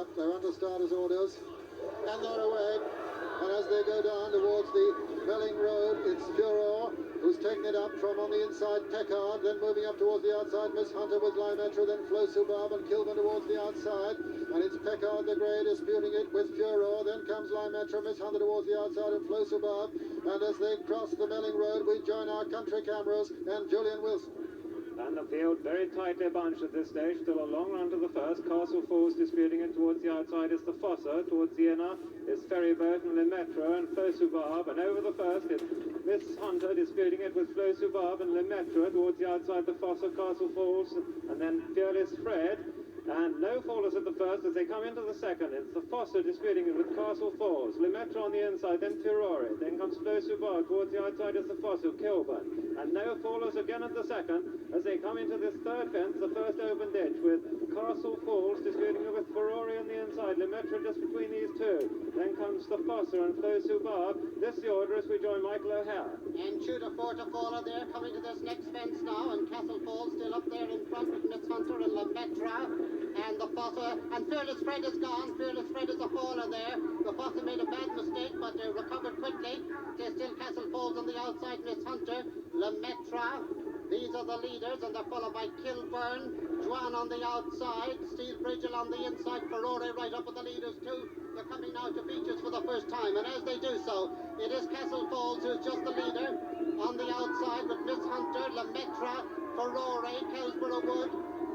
up. They're under starters' orders. And they're away. And as they go down towards the Melling Road, it's Furor who's taken it up from on the inside, Peckard, then moving up towards the outside, Miss Hunter with Lymetra, then Flo Subab and Kilburn towards the outside, and it's Peckard the Grey disputing it with Furor, then comes Lymetra, Miss Hunter towards the outside and Flo Subab, and as they cross the Melling Road, we join our country cameras and Julian Wilson. And the field very tightly bunched at this stage, still a long run to the first. Castle Falls disputing it towards the outside is the Fossa, towards the inner is Ferryboat and Lemaitre and Flo Subab, and over the first is Miss Hunter disputing it with Flo Subab and Lemaitre, towards the outside the Fossa, Castle Falls, and then Fearless Fred. And no fallers at the first as they come into the second. It's the Fossa disputing it with Castle Falls. Lemaitre on the inside, then Furore. Then comes Flo Subab. Towards the outside is the Fossa, Kilburn. And no fallers again at the second as they come into this third fence, the first open ditch, with Castle Falls disputing it with Furore on the inside. Lemaitre just between these two. Then comes the Fossa and Flo Subab. This the order as we join Michael O'Hara. And shooter 4 to faller there, coming to this next fence now, and Castle Falls still up there in front with Miss Hunter and Lemaitre. And the Fossa, and Fearless Fred is gone. Fearless Fred is a faller there. The Fossa made a bad mistake, but recovered quickly. There's still Castle Falls on the outside, Miss Hunter, Lemaitre. These are the leaders, and they're followed by Kilburn, Juan on the outside, Steel Bridge along the inside, Ferrore right up with the leaders too. They're coming now to Beaches for the first time, and as they do so, it is Castle Falls who's just the leader on the outside with Miss Hunter, Lemaitre, Ferrore, Kelsborough Wood.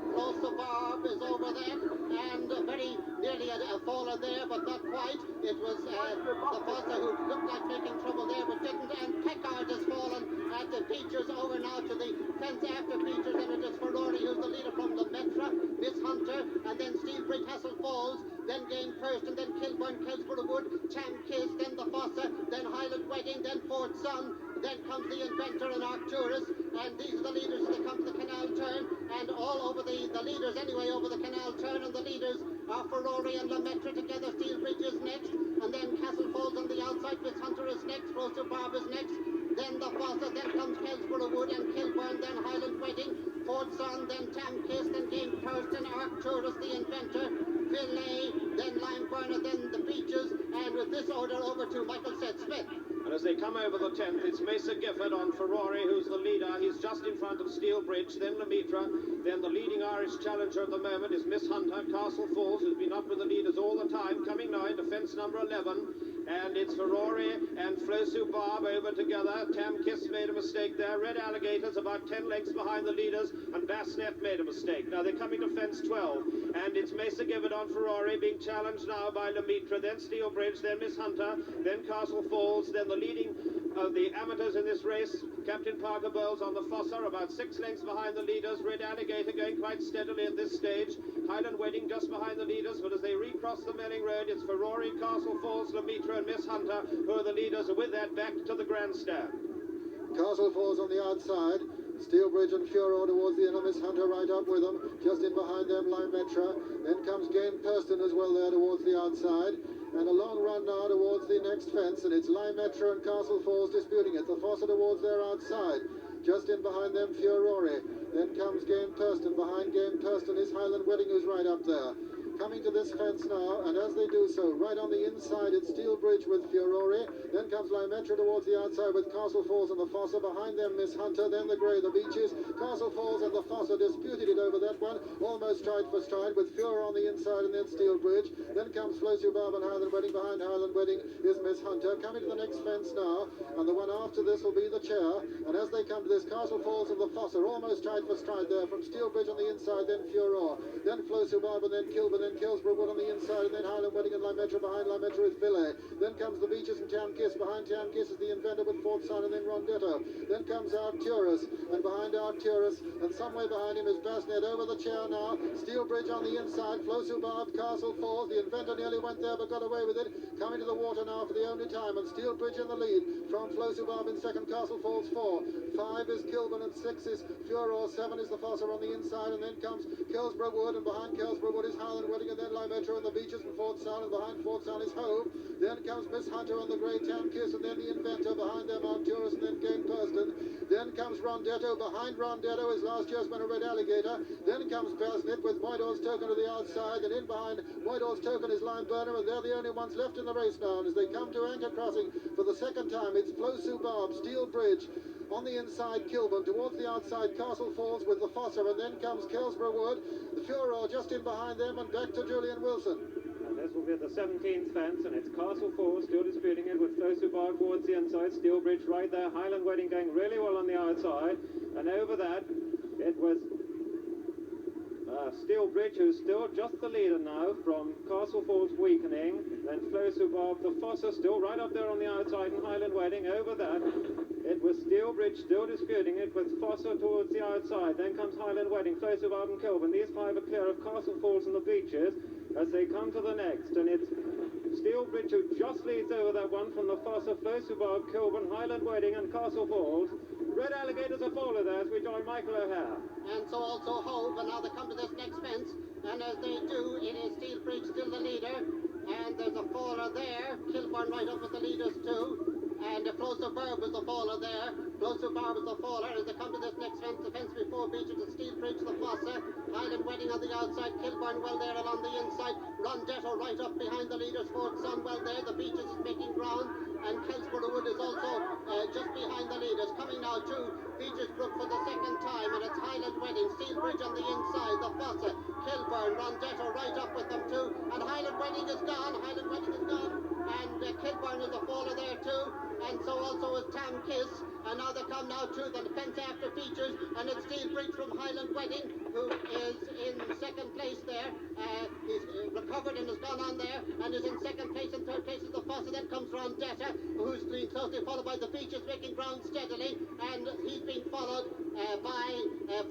Flo Subab is over there, and very nearly a faller there, but not quite. It was the Fossa who looked like making trouble there, but didn't, and Peckard has fallen at the Beachers over now to the fence after Beachers, and it is Ferrari who's the leader from Lemaitre, Miss Hunter, and then Steve Bridge, Castle Falls, then Game Kirsten, then Kilburn, Kelsborough Wood, Cham Kiss, then the Fossa, then Highland Wedding, then Fort Sun, then comes the Inventor and Arcturus, and these are the leaders as they come to the canal turn, and all over the leaders anyway over the canal turn, and the leaders are Ferrari and Lemaitre together. Steel Bridge is next, and then Castle Falls on the outside. Miss Hunter is next, Flo Subab is next, then the Fossa, then comes Kelsborough Wood and Kilburn, then Highland Wedding, Fort Sun, then Tam Kiss, then Game Kirsten, Arcturus the Inventor, Filet, then Lime Burner, then the Beaches, and with this order over to Michael Seth Smith. And as they come over the 10th, it's Mesa Gifford on Ferrari, who's the leader. He's just in front of Steel Bridge, then Lemaitre. Then the leading Irish challenger at the moment is Miss Hunter, Castle Falls, who's been up with the leaders all the time, coming now into fence number 11. And it's Ferrari and Flo Subab over together. Tam Kiss made a mistake there. Red Alligators about 10 lengths behind the leaders, and Bassnet made a mistake. Now they're coming to fence 12, and it's Mesa Gifford on Ferrari being challenged now by Lemaitre, then Steel Bridge, then Miss Hunter, then Castle Falls, then the leading of the amateurs in this race, Captain Parker Bowles on the Fossa, about 6 lengths behind the leaders. Red Alligator going quite steadily at this stage. Highland Wedding just behind the leaders, but as they recross the Melling Road, it's Ferrari, Castle Falls, Lemaitre and Miss Hunter who are the leaders. With that, back to the grandstand. Castle Falls on the outside. Steel Bridge and Furor towards the inner. Miss Hunter right up with them. Just in behind them, Lemaitre. Then comes Game Kirsten as well there towards the outside. And a long run now towards the next fence, and it's Lemaitre and Castle Falls disputing it. The Fossa towards their outside. Just in behind them, Furore. Then comes Game Kirsten. Behind Game Kirsten is Highland Wedding, who's right up there. Coming to this fence now, and as they do so, right on the inside, it's Steel Bridge with Furore. Then comes Lemaitre towards the outside with Castle Falls and the Fossa. Behind them, Miss Hunter. Then the Grey, the Beaches. Castle Falls and the Fossa disputed it over that one. Almost stride for stride with Furore on the inside, and then Steel Bridge. Then comes Flo Subab and Highland Wedding. Behind Highland Wedding is Miss Hunter. Coming to the next fence now, and the one after this will be the chair. And as they come to this, Castle Falls and the Fossa almost stride for stride there. From Steel Bridge on the inside, then Furore. Then Flo Subab, and then Kilburn, then Kelsborough Wood on the inside, and then Highland Wedding and Lemaitre. Behind Lemaitre is Filet. Then comes the Beaches and Tam Kiss. Behind Tam Kiss is the Inventor with Fort Sun, and then Rondetto. Then comes Arcturus, and behind Arcturus, and somewhere behind him is Bassnet. Over the chair now, Steel Bridge on the inside, Flo Subab, Castle Falls. The Inventor nearly went there but got away with it. Coming to the water now for the only time, and Steel Bridge in the lead from Flo Subab in second, Castle Falls 4. 5 is Kilburn, and 6 is Furor. 7 is the Fossa on the inside, and then comes Kelsborough Wood, and behind Kelsborough Wood is Highland Wedding, and then Limetta and the Beaches and Fort Sun, and behind Fort Sun is Hove. Then comes Miss Hunter and the Grey Tam Kiss, and then the Inventor. Behind them Arcturus and then Game Purston. Then comes Rondetto. Behind Rondetto is last year's winner Red Alligator. Then comes Basnet with Moidor's Token to the outside, and in behind Moidor's Token is Lime Burner, and they're the only ones left in the race now. And as they come to Anchor Crossing for the second time, it's Flosu Barb, Steel Bridge. On the inside, Kilburn. Towards the outside, Castle Falls with the Fossa, and then comes Kelsborough Wood. The Furor just in behind them, and back to Julian Wilson. And this will be the 17th fence, and it's Castle Falls still disputing it with Flosu Bar towards the inside. Steel Bridge right there. Highland Wedding going really well on the outside. And over that, it was Steel Bridge, who's still just the leader now from Castle Falls weakening. Then Flosu Bar, the Fossa still right up there on the outside, and Highland Wedding over that. It was Steel Bridge still disputing it with Fossa towards the outside. Then comes Highland Wedding, Flosu Bar and Kilburn. These five are clear of Castle Falls and the Beaches as they come to the next. And it's Steel Bridge who just leads over that one from the Fossa, Flosu Bar, Kilburn, Highland Wedding and Castle Falls. Red Alligators are follow there as we join Michael O'Hare. And so also Hove, and now they come to this next fence, and as they do, it is Steel Bridge still the leader, and there's a faller there, Kilburn right up with the leaders too. And Closer Barb is the faller there. Closer Barb is the faller as they come to this next fence. The fence before Beaches, the Steel Bridge, the Fossa. Highland Wedding on the outside. Kilburn well there along the inside. Rondetto right up behind the leaders. Fort Sun well there. The Beaches is making ground. And Kelsborough Wood is also just behind the leaders. Coming now to Beaches Brook for the second time. And it's Highland Wedding. Steel Bridge on the inside. The Fossa. Kilburn. Rondetto right up with them too. And Highland Wedding is gone. Highland Wedding is gone. And Kilburn is a faller there too. And so also is Tam Kiss. And now they come now to the fence after Features, and it's Steel Bridge from Highland Wedding, who is in second place there. He's recovered and has gone on there, and is in second place. And third place is the Fossa. Then comes Rondetta, who's being closely followed by the Features, making ground steadily, and he's being followed by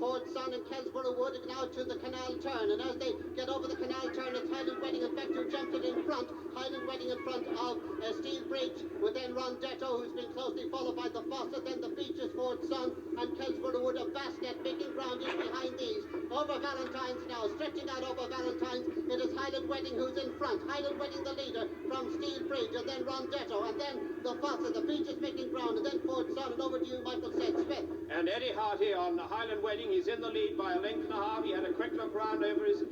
Fort Sun and Kelsborough Wood now to the canal turn. And as they get over the canal turn, it's Highland Wedding in fact who jumps it in front. Highland Wedding in front of Steel Bridge, with then Rondetto, who's been closely followed by the Fossa, then the Beaches, Fort Sun, and Kelsborough Wood of Basnet making ground in behind these. Over Valentine's now, stretching out over Valentine's, it is Highland Wedding who's in front. Highland Wedding the leader from Steel Bridge, and then Rondetto, and then the Fossa, the Beaches making ground, and then Fort Sun, and over to you, Michael Smith. And Eddie Harty on the Highland Wedding, he's in the lead by a length and a half. He had a quick look round over his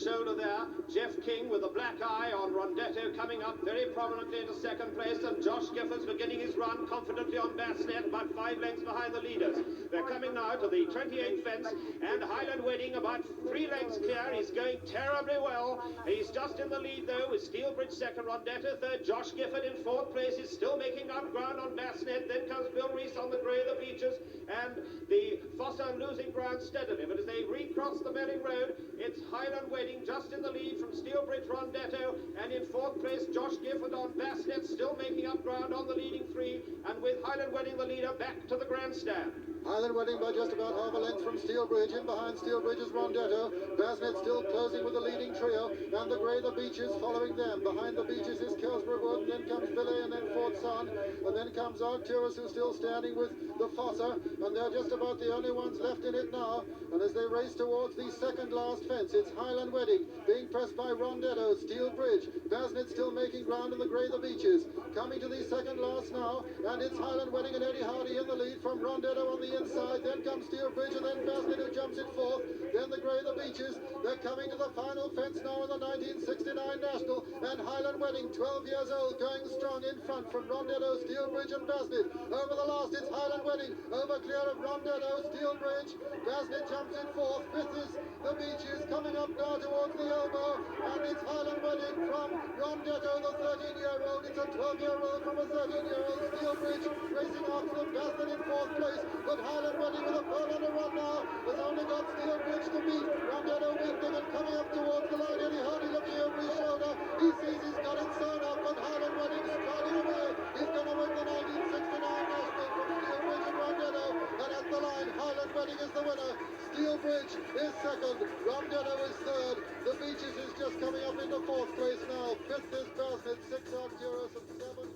shoulder there. Jeff King with a black eye on Rondetto coming up very prominently into second place, and Josh Giffords beginning his run confidently on Basnet, about 5 lengths behind the leaders. They're coming now to the 28th fence, and Highland Wedding about 3 lengths clear. He's going terribly well. He's just in the lead though, with Steel Bridge second, Rondetto third, Josh Gifford in fourth place. He's still making up ground on Basnet. Then comes Bill Reese on the grey, the Beaches, and the Fossa losing ground steadily. But as they recross the Melling Road, it's Highland Wedding just in the lead from Steel Bridge, Rondetto, and in fourth place Josh Gifford on Basnet, still making up ground on the leading 3, and with Highland Wedding the leader back to the grandstand. Highland Wedding by just about half a length from Steel Bridge. In behind Steel Bridge is Rondetto. Basnet still closing with the leading trio, and the grey, the Beaches, following them. Behind the Beaches is Kelsborough Wood, and then comes Billy, and then Fort Sun, and then comes Arcturus, who's still standing with the Fossa, and they're just about the only ones left in it now. And as they race towards the second last fence, it's Highland Wedding being pressed by Rondetto, Steel Bridge, Basnet still making ground in the grey, the Beaches. Coming to the second last now, and it's Highland Wedding and Eddie Hardy in the lead from Rondetto on the inside. Then comes Steel Bridge, and then Basnet who jumps in fourth. Then the grey, the Beaches. They're coming to the final fence now in the 1969 National, and Highland Wedding, 12 years old, going strong in front from Rondetto, Steel Bridge and Basnet. Over the last, it's Highland Wedding, over clear of Rondetto, Steel Bridge. Basnet jumps in fourth. Fifth is the Beaches, coming up now towards the elbow, and it's Highland Wedding from Rondetto, the 13-year-old. It's a 12-year-old from a 13-year-old. Steel Bridge racing after them. Basnet in fourth place, but Highland Wedding with a furlong to run now has only got Steel Bridge to beat. Rondetto weakening and coming up towards the line. Eddie Hardy looking over his shoulder. He sees he's got it sewn up, but Highland Wedding striding away. He's going to win the 1969 National from Steel Bridge and Rondetto. And at the line, Highland Wedding is the winner. Steel Bridge is second. Rondetto is third. The Beaches is just coming up into fourth place now. Fifth is Basnet, 6 Arcturus, and 7